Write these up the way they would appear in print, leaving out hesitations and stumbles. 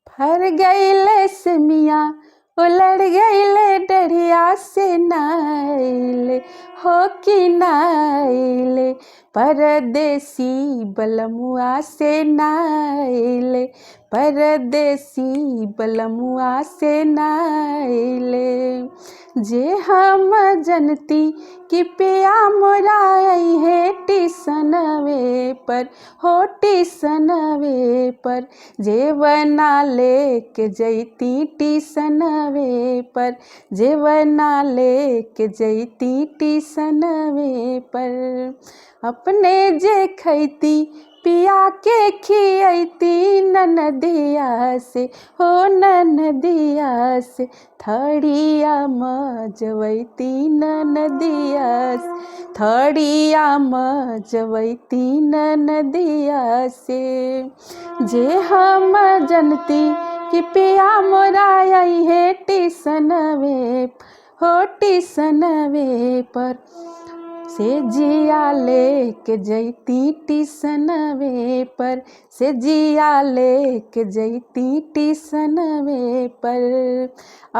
फर गईले से मियाँ उलड़ गईले डढ़िया से नाइले हो कि नाइले परदेसी बलमुआ से नाइले परदेसी बलमुआ से नाइले। जे हम जनती कि पिया मोरा है टिसनवे पर हो टिसनवे पर जेवना लेके जैती टिसनवे पर जेवना लेके जैती टिसनवे पर अपने जे खैती पिया के खियती ननदिया से हो ननदिया से थड़िया मजवैती ननदिया से थड़िया मजवैती ननदिया से। जे हम जनती कि पिया मोरा है टिसनवे हो टिसनवे पर से जिया लेके जैती टिसनवे पर से जिया लेके जैती टिसनवे पर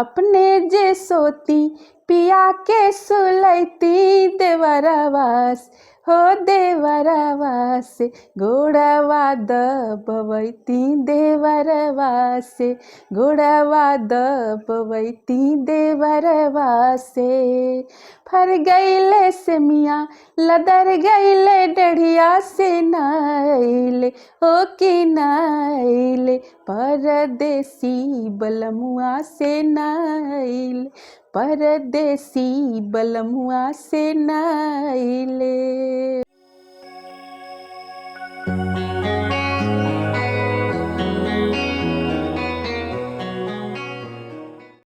अपने जे सोती पिया के सुलैती देवरवास हो देवरवा से गोड़वा दबवैती देवरवा से गोड़वा दबवैती देवरवा से। फर गईले से मियाँ लदर गईले डढ़िया से नाइले हो कि नाइले परदेसी बलमुआ से नाइले परदेसी बलमुआ से नाइले।